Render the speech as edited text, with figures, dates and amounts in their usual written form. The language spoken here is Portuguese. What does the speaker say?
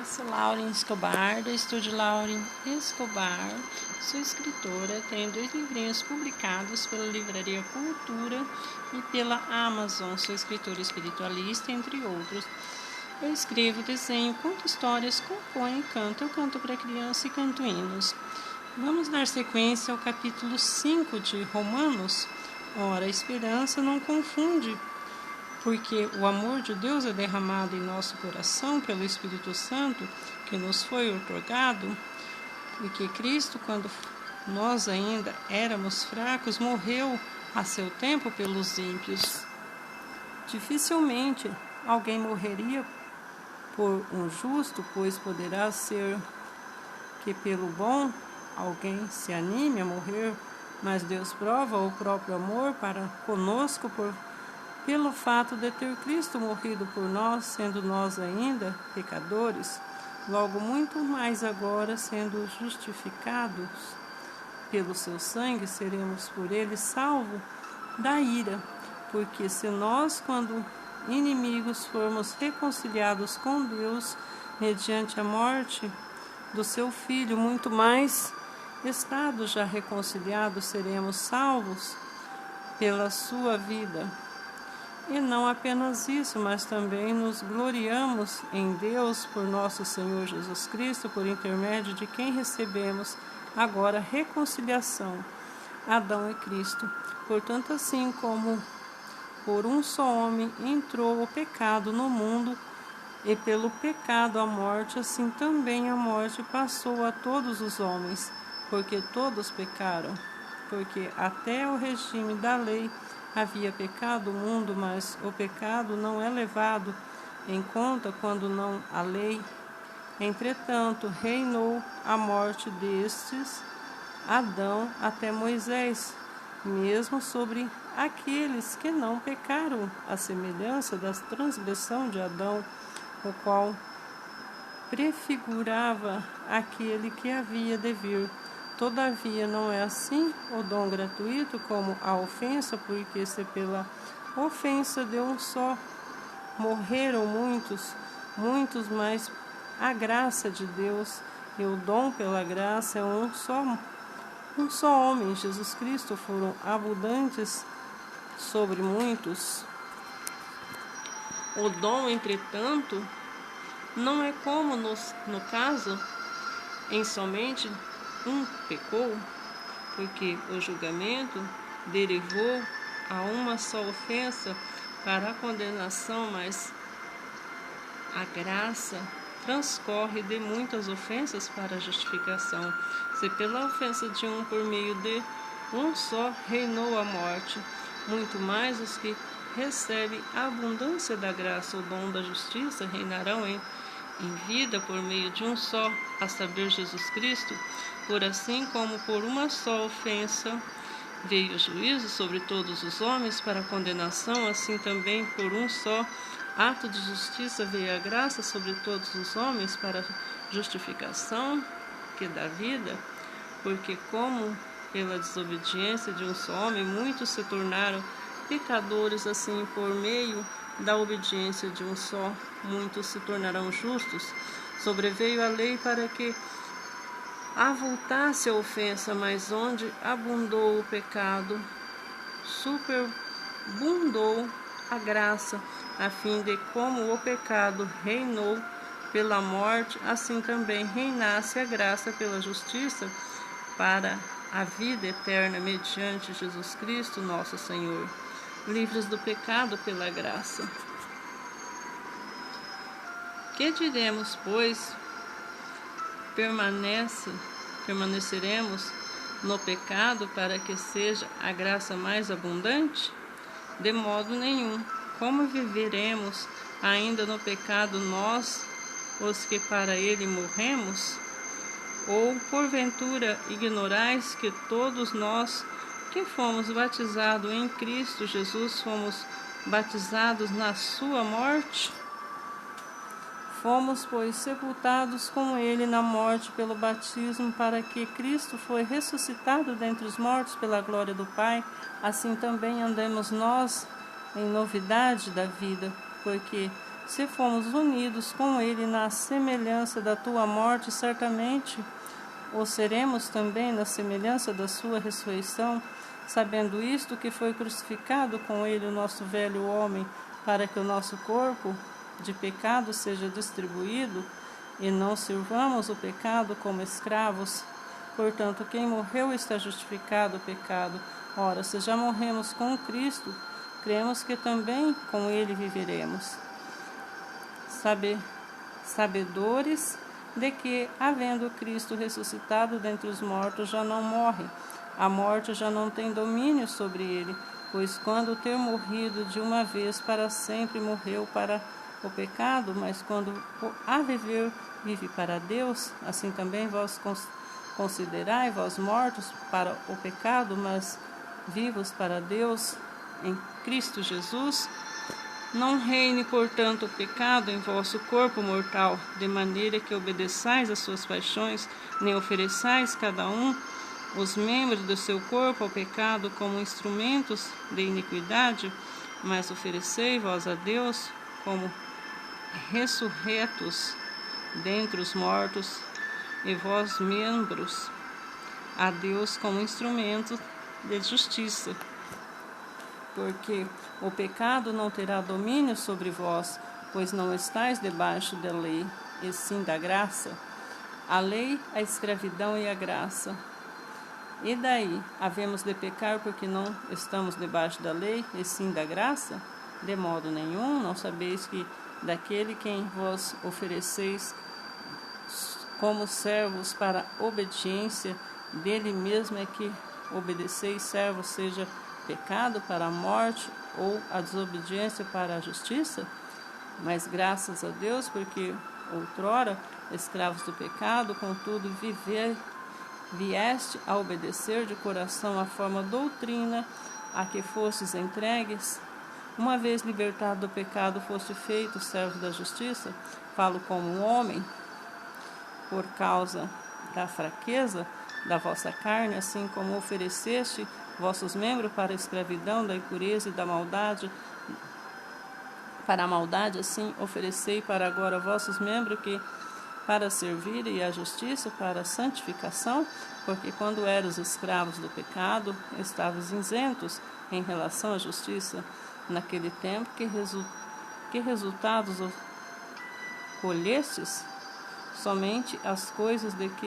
Sou Lauren Escobar, do Estúdio Lauren Escobar. Sou escritora, tenho 2 livrinhos publicados pela Livraria Cultura e pela Amazon. Sou escritora espiritualista, entre outros. Eu escrevo, desenho, conto histórias, componho e canto. Eu canto para criança e canto hinos. Vamos dar sequência ao capítulo 5 de Romanos. Ora, a esperança não confunde, porque o amor de Deus é derramado em nosso coração pelo Espírito Santo que nos foi outorgado, porque Cristo, quando nós ainda éramos fracos, morreu a seu tempo pelos ímpios. Dificilmente alguém morreria por um justo, pois poderá ser que pelo bom alguém se anime a morrer, mas Deus prova o próprio amor para conosco pelo fato de ter Cristo morrido por nós, sendo nós ainda pecadores, logo muito mais agora, sendo justificados pelo seu sangue, seremos por ele salvos da ira. Porque se nós, quando inimigos, formos reconciliados com Deus, mediante a morte do seu Filho, muito mais, estado já reconciliados, seremos salvos pela sua vida. E não apenas isso, mas também nos gloriamos em Deus por nosso Senhor Jesus Cristo, por intermédio de quem recebemos agora reconciliação, Adão e Cristo. Portanto, assim como por um só homem entrou o pecado no mundo, e pelo pecado a morte, assim também a morte passou a todos os homens, porque todos pecaram. Porque até o regime da lei havia pecado no mundo, mas o pecado não é levado em conta quando não há lei. Entretanto, reinou a morte destes, Adão, até Moisés, mesmo sobre aqueles que não pecaram, à semelhança da transgressão de Adão, o qual prefigurava aquele que havia de vir. Todavia não é assim o dom gratuito como a ofensa, porque se pela ofensa de um só morreram muitos mais a graça de Deus e o dom pela graça é um só homem, Jesus Cristo, foram abundantes sobre muitos. O dom, entretanto, não é como no caso em somente um pecou, porque o julgamento derivou a uma só ofensa para a condenação, mas a graça transcorre de muitas ofensas para a justificação. Se pela ofensa de um por meio de um só reinou a morte, muito mais os que recebem a abundância da graça, o dom da justiça, reinarão em vida por meio de um só, a saber, Jesus Cristo. Por assim como por uma só ofensa veio o juízo sobre todos os homens para a condenação, assim também por um só ato de justiça veio a graça sobre todos os homens para a justificação que dá vida, porque como pela desobediência de um só homem muitos se tornaram pecadores, assim por meio da obediência de um só muitos se tornarão justos. Sobreveio a lei para que avultasse a ofensa, mas onde abundou o pecado, superabundou a graça, a fim de como o pecado reinou pela morte, assim também reinasse a graça pela justiça para a vida eterna mediante Jesus Cristo, nosso Senhor, livres do pecado pela graça. Que diremos, pois? Permaneceremos no pecado para que seja a graça mais abundante? De modo nenhum. Como viveremos ainda no pecado nós, os que para ele morremos? Ou, porventura, ignorais que todos nós que fomos batizados em Cristo Jesus fomos batizados na sua morte? Fomos, pois, sepultados com ele na morte pelo batismo, para que Cristo foi ressuscitado dentre os mortos pela glória do Pai. Assim também andemos nós em novidade da vida, porque se fomos unidos com ele na semelhança da tua morte, certamente o seremos também na semelhança da sua ressurreição, sabendo isto, que foi crucificado com ele o nosso velho homem, para que o nosso corpo de pecado seja distribuído, e não sirvamos o pecado como escravos. Portanto, quem morreu está justificado o pecado. Ora, se já morremos com Cristo, cremos que também com ele viveremos. Sabedores de que, havendo Cristo ressuscitado dentre os mortos, já não morre. A morte já não tem domínio sobre ele, pois quando ter morrido de uma vez para sempre, morreu para o pecado, mas quando a viver, vive para Deus. Assim também vós considerai vós mortos para o pecado, mas vivos para Deus em Cristo Jesus. Não reine, portanto, o pecado em vosso corpo mortal, de maneira que obedeçais às suas paixões, nem ofereçais cada um os membros do seu corpo ao pecado como instrumentos de iniquidade, mas oferecei vós a Deus como ressurretos dentre os mortos, e vós membros a Deus como instrumentos de justiça. Porque o pecado não terá domínio sobre vós, pois não estáis debaixo da lei, e sim da graça. A lei, a escravidão e a graça. E daí, havemos de pecar porque não estamos debaixo da lei, e sim da graça? De modo nenhum. Não sabeis que daquele quem vos ofereceis como servos para obediência, dele mesmo é que obedeceis, servos, seja pecado para a morte ou a desobediência para a justiça? Mas graças a Deus, porque outrora, escravos do pecado, contudo vieste a obedecer de coração a forma doutrina a que fostes entregues. Uma vez libertado do pecado, foste feito servo da justiça. Falo como um homem, por causa da fraqueza da vossa carne, assim como ofereceste vossos membros para a escravidão da impureza e da maldade, para a maldade, assim oferecei para agora vossos membros que para servir, e a justiça para a santificação, porque quando eras escravos do pecado, estavas isentos em relação à justiça. Naquele tempo, que resultados colhestes? Somente as coisas de que